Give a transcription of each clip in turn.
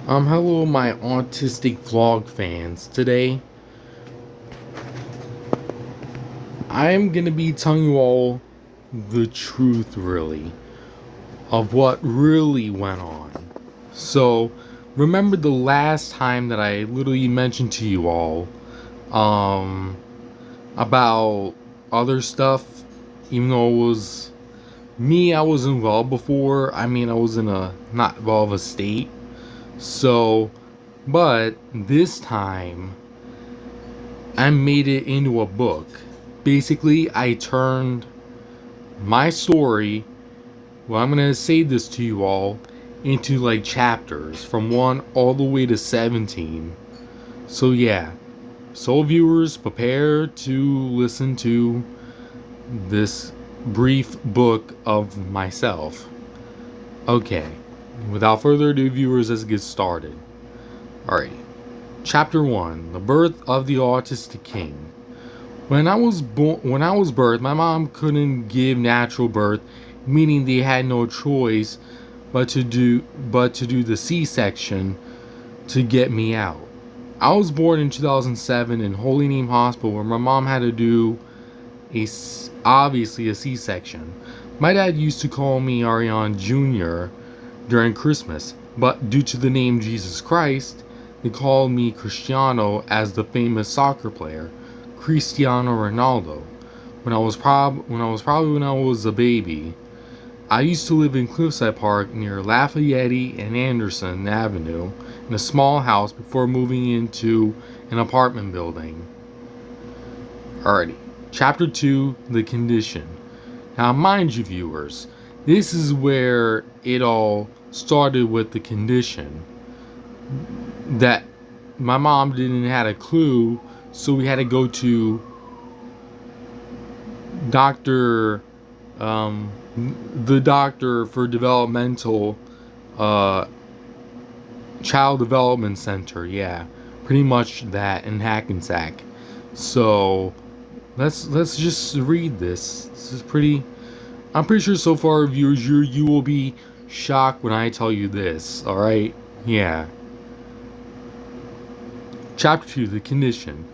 Hello, my autistic vlog fans. Today, I am gonna be telling you all the truth, really, of what really went on. So, remember the last time that I literally mentioned to you all, um, about other stuff, even though it was me, I was involved before. I mean, I was in a not well of a state. So, but this time, I made it into a book. Basically, I turned my story, well, I'm going to say this to you all, into like chapters from 1 all the way to 17. So, yeah. So, viewers, prepare to listen to this brief book of myself. Okay. Without further ado, viewers, let's get started. Alright. Chapter 1: The Birth of the Autistic King. When I was birthed, my mom couldn't give natural birth, meaning they had no choice but to do the C-section to get me out. I was born in 2007 in Holy Name Hospital, where my mom had to do obviously a C-section. My dad used to call me Ariane Jr. during Christmas, but due to the name Jesus Christ, they called me Cristiano, as the famous soccer player Cristiano Ronaldo. When I was a baby, I used to live in Cliffside Park near Lafayette and Anderson Avenue in a small house before moving into an apartment building. Alrighty. Chapter 2: The Condition. Now, mind you, viewers, this is where it all started with the condition that my mom didn't have a clue, so we had to go to Dr. Um, the doctor for developmental uh, child development center. Yeah, pretty much that in Hackensack. So let's just read this. This is pretty. I'm pretty sure so far, viewers, you will be shocked when I tell you this. All right. Yeah. Chapter 2: The Condition.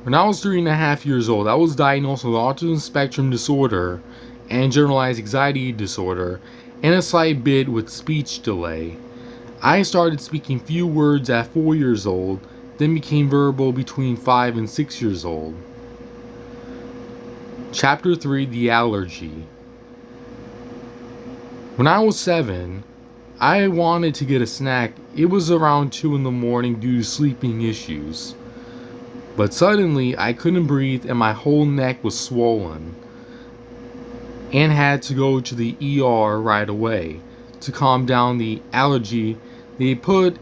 When I was 3.5 years old, I was diagnosed with autism spectrum disorder and generalized anxiety disorder, and a slight bit with speech delay. I started speaking few words at 4 years old, then became verbal between 5 and 6 years old. Chapter 3: The Allergy. When I was 7, I wanted to get a snack. It was around 2 in the morning due to sleeping issues. But suddenly, I couldn't breathe and my whole neck was swollen, and had to go to the ER right away. To calm down the allergy, they put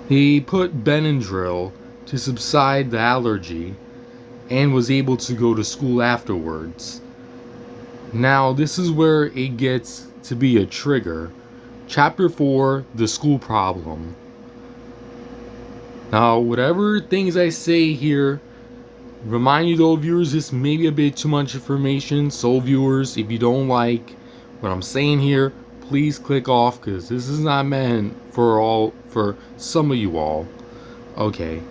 Benadryl to subside the allergy, and was able to go to school afterwards. Now, this is where it gets to be a trigger. Chapter 4: The School Problem. Now, whatever things I say here, remind you though, viewers, this may be a bit too much information. So, viewers, if you don't like what I'm saying here, please click off, because this is not meant for some of you all. Okay.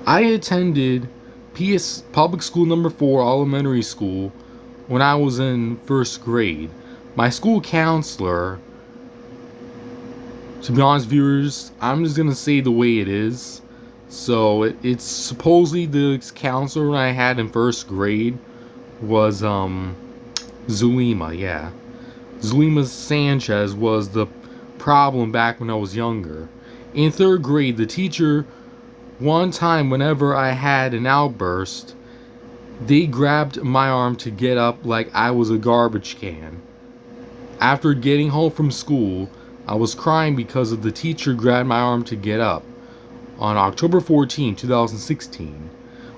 I attended PS Public School Number 4 Elementary School when I was in first grade. My school counselor, to be honest, viewers, I'm just gonna say the way it is. So it's supposedly the counselor I had in first grade was Zulima. Yeah, Zulima Sanchez was the problem back when I was younger. In third grade, the teacher, one time whenever I had an outburst, they grabbed my arm to get up like I was a garbage can. After getting home from school, I was crying because of the teacher grabbed my arm to get up. On October 14, 2016,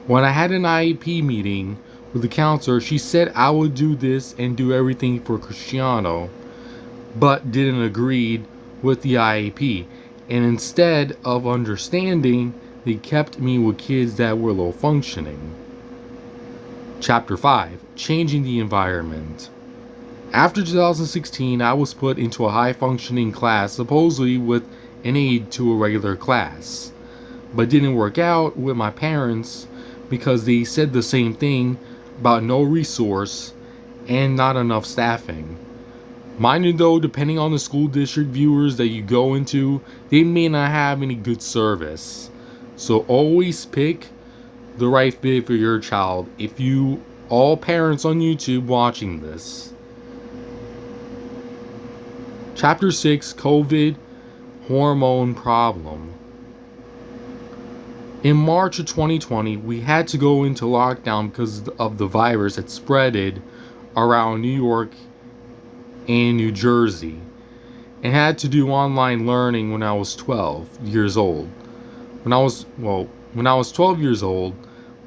when I had an IEP meeting with the counselor, she said I would do this and do everything for Cristiano, but didn't agree with the IEP. And instead of understanding, they kept me with kids that were low functioning. Chapter 5: Changing the Environment. After 2016, I was put into a high functioning class, supposedly with an aid to a regular class, but didn't work out with my parents because they said the same thing about no resource and not enough staffing. Mind you, though, depending on the school district viewers that you go into, they may not have any good service. So always pick the right fit for your child. If you, all parents on YouTube watching this. Chapter 6, COVID Hormone Problem. In March of 2020, we had to go into lockdown because of the virus that spreaded around New York and New Jersey, and had to do online learning when I was 12 years old. When I was 12 years old,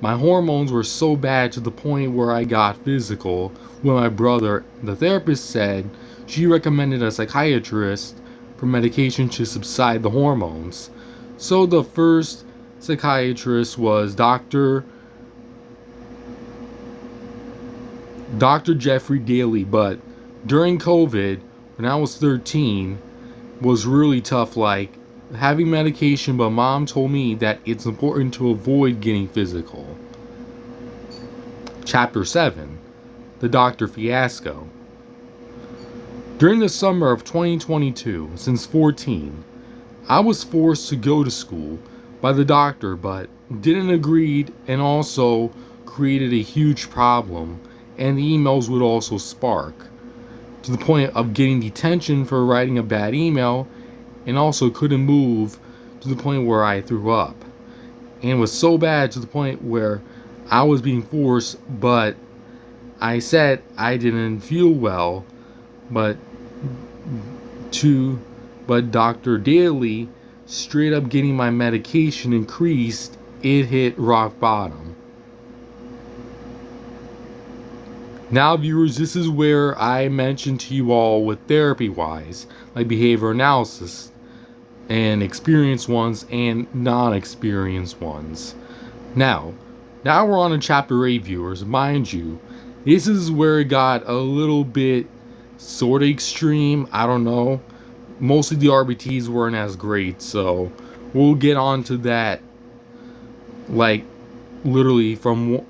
my hormones were so bad to the point where I got physical with my brother. The therapist said she recommended a psychiatrist for medication to subside the hormones. So the first psychiatrist was Dr. Jeffrey Daly, but during COVID, when I was 13, was really tough, like having medication, but mom told me that it's important to avoid getting physical. Chapter 7, The Doctor Fiasco. During the summer of 2022, since 14, I was forced to go to school by the doctor, but didn't agree, and also created a huge problem, and the emails would also spark, to the point of getting detention for writing a bad email, and also couldn't move to the point where I threw up. And it was so bad to the point where I was being forced, but I said I didn't feel well, but Dr. Daly, straight up getting my medication increased, it hit rock bottom. Now, viewers, this is where I mentioned to you all with therapy wise, like behavior analysis, and experienced ones and non-experienced ones. Now we're on to chapter 8, viewers. Mind you, this is where it got a little bit sort of extreme. I don't know. Mostly the RBTs weren't as great, so we'll get on to that. Like, literally from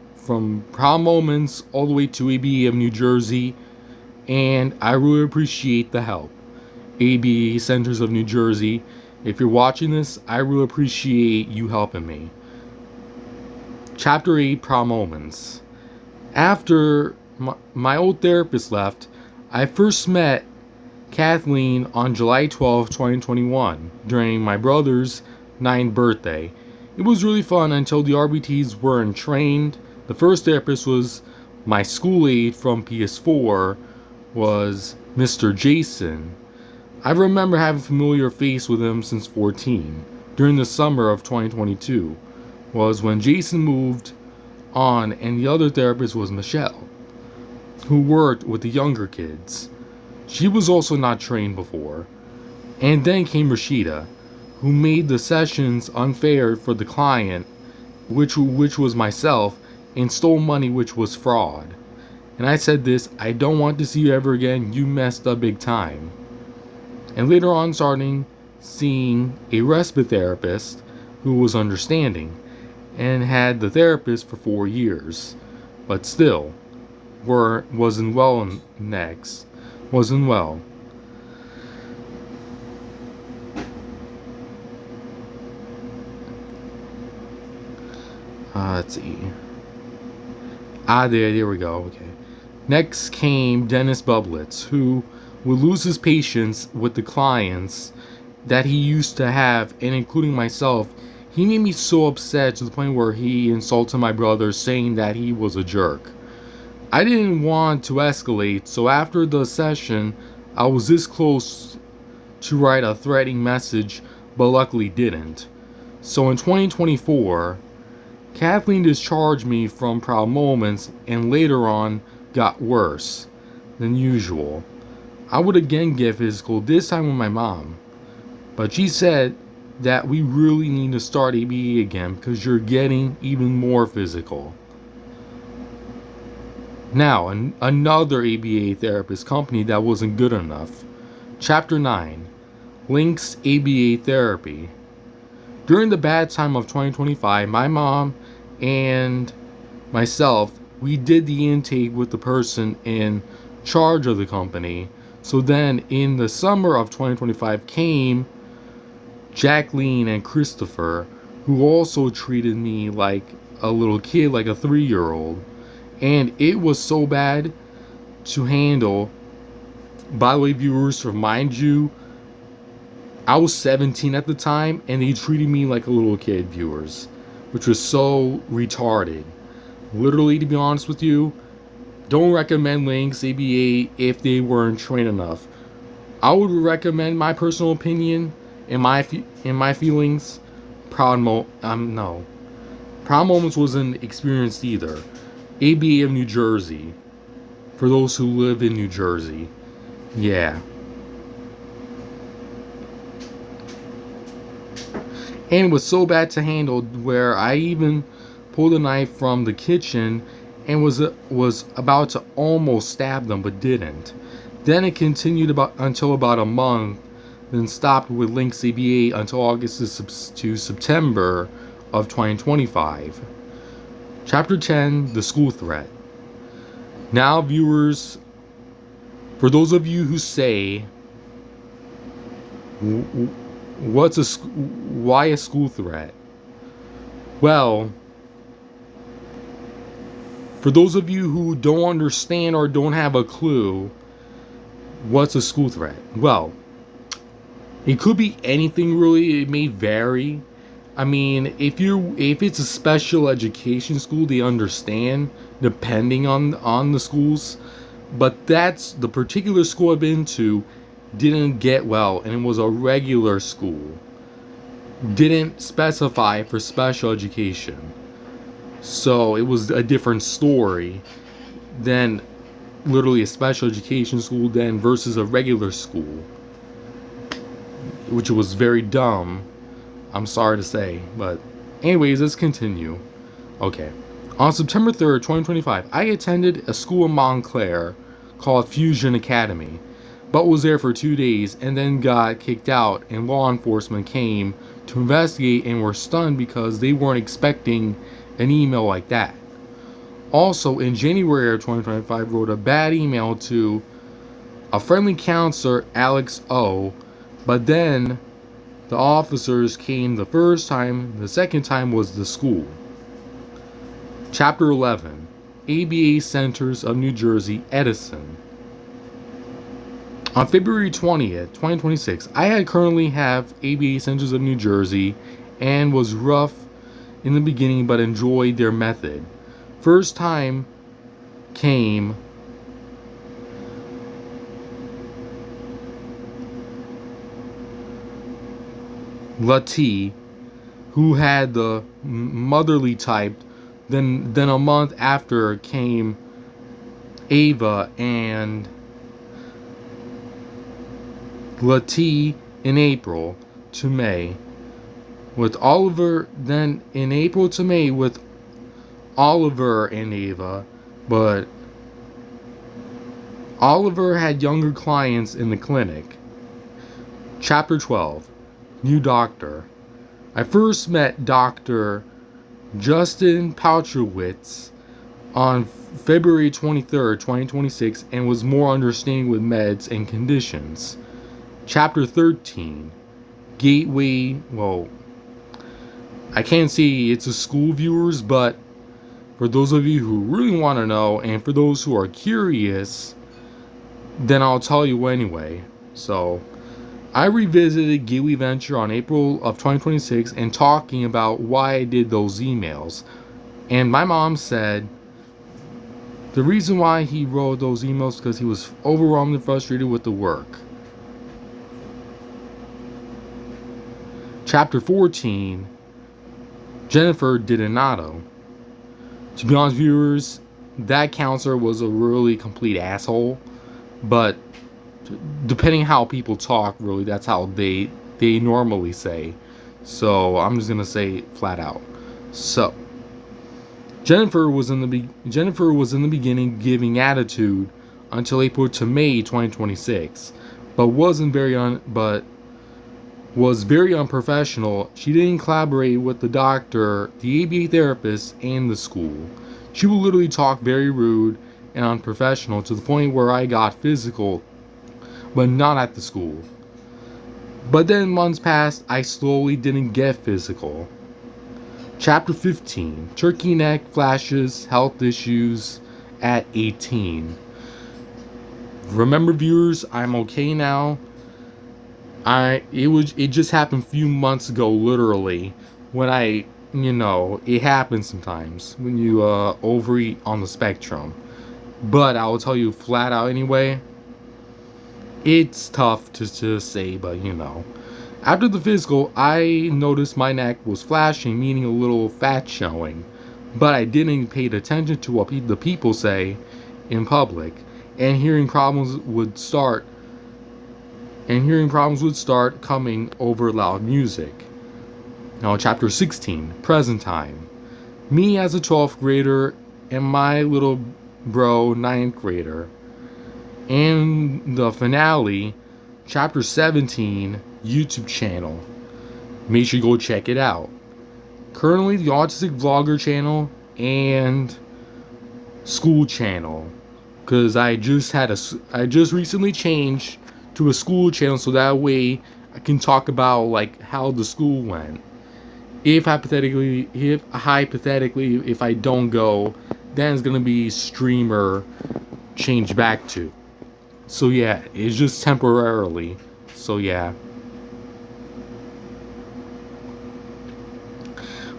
Proud Moments all the way to ABA of New Jersey, and I really appreciate the help. ABA Centers of New Jersey, if you're watching this, I really appreciate you helping me. Chapter 8, Proud Moments. After my old therapist left, I first met Kathleen on July 12, 2021, during my brother's 9th birthday. It was really fun until the RBTs weren't trained. The first therapist was my school aide from PS4, was Mr. Jason. I remember having a familiar face with him since 14. During the summer of 2022 was when Jason moved on, and the other therapist was Michelle, who worked with the younger kids. She was also not trained before. And then came Rashida, who made the sessions unfair for the client, which was myself, and stole money, which was fraud. And I said this, I don't want to see you ever again, you messed up big time. And later on, starting seeing a respite therapist who was understanding, and had the therapist for 4 years, but still wasn't well. Let's see. There we go. Okay. Next came Dennis Bublitz, who would lose his patience with the clients that he used to have, and including myself. He made me so upset to the point where he insulted my brother, saying that he was a jerk. I didn't want to escalate, so after the session, I was this close to write a threatening message, but luckily didn't. So in 2024, Kathleen discharged me from Proud Moments, and later on got worse than usual. I would again get physical, this time with my mom, but she said that we really need to start ABA again because you're getting even more physical. Now, another ABA therapist company that wasn't good enough. Chapter 9, Link's ABA Therapy. During the bad time of 2025, my mom and myself, we did the intake with the person in charge of the company. So then in the summer of 2025 came Jacqueline and Christopher, who also treated me like a little kid, like a 3-year-old. And it was so bad to handle. By the way, viewers, to remind you, I was 17 at the time, and they treated me like a little kid, viewers, which was so retarded. Literally, to be honest with you, don't recommend Link's ABA if they weren't trained enough. I would recommend my personal opinion and my feelings. No, Proud Moments wasn't experienced either. ABA of New Jersey, for those who live in New Jersey, yeah. And it was so bad to handle where I even pulled a knife from the kitchen and was about to almost stab them but didn't. Then it continued until about a month, then stopped with Link's ABA until August to September of 2025. Chapter 10, The School Threat. Now, viewers, for those of you who say, why a school threat? Well, for those of you who don't understand or don't have a clue, what's a school threat? Well, it could be anything really. It may vary. I mean, if it's a special education school, they understand depending on the schools. But that's the particular school I've been to didn't get well, and it was a regular school. Didn't specify for special education. So it was a different story than literally a special education school then versus a regular school, which was very dumb. I'm sorry to say, but anyways, let's continue. Okay. On September 3rd, 2025, I attended a school in Montclair called Fusion Academy, but was there for 2 days and then got kicked out, and law enforcement came to investigate and were stunned because they weren't expecting an email like that. Also, in January of 2025, wrote a bad email to a friendly counselor, Alex O, but then the officers came the first time. The second time was the school. Chapter 11, ABA Centers of New Jersey, Edison. On February 20th, 2026, I currently have ABA Centers of New Jersey and was rough in the beginning but enjoyed their method. First time came Lati, who had the motherly type. Then a month after came Ava and Lati in April to May with Oliver. Then in April to May with Oliver and Ava, but Oliver had younger clients in the clinic. Chapter 12, New Doctor. I first met Dr. Justin Pouchowitz on February 23rd, 2026, and was more understanding with meds and conditions. Chapter 13, Gateway. Well, I can't say it's a school, viewers, but for those of you who really want to know, and for those who are curious, then I'll tell you anyway. So, I revisited Gateway Venture on April of 2026 and talking about why I did those emails. And my mom said the reason why he wrote those emails because he was overwhelmed and frustrated with the work. Chapter 14, Jennifer Didinato. To be honest, viewers, that counselor was a really complete asshole. But depending how people talk, really, that's how they normally say. So I'm just gonna say it flat out. So Jennifer was in the beginning giving attitude until April to May 2026, but was very unprofessional. She didn't collaborate with the doctor, the ABA therapist, and the school. She would literally talk very rude and unprofessional to the point where I got physical, but not at the school. But then months passed, I slowly didn't get physical. Chapter 15, Turkey neck flashes, health issues at 18. Remember viewers, I'm okay now. It just happened a few months ago, literally, when it happens sometimes when you overeat on the spectrum. But I will tell you flat out anyway, it's tough to say, but after the physical, I noticed my neck was flashing, meaning a little fat showing, but I didn't pay attention to what the people say in public, and hearing problems would start coming over loud music. Now, chapter 16, present time. Me as a 12th grader and my little bro, 9th grader. And the finale, chapter 17, YouTube channel. Make sure you go check it out. Currently, the Autistic Vlogger channel and school channel. Because I just recently changed to a school channel so that way I can talk about like how the school went. If hypothetically if I don't go, then it's gonna be streamer change back to. So yeah, it's just temporarily. So yeah.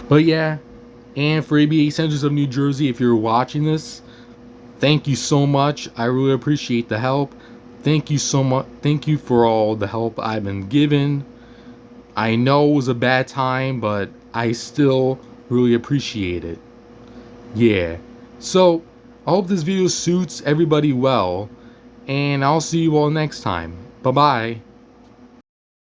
But yeah, and for ABA Centers of New Jersey, if you're watching this, thank you so much. I really appreciate the help. Thank you so much. Thank you for all the help I've been given. I know it was a bad time, but I still really appreciate it. Yeah. So, I hope this video suits everybody well, and I'll see you all next time. Bye-bye.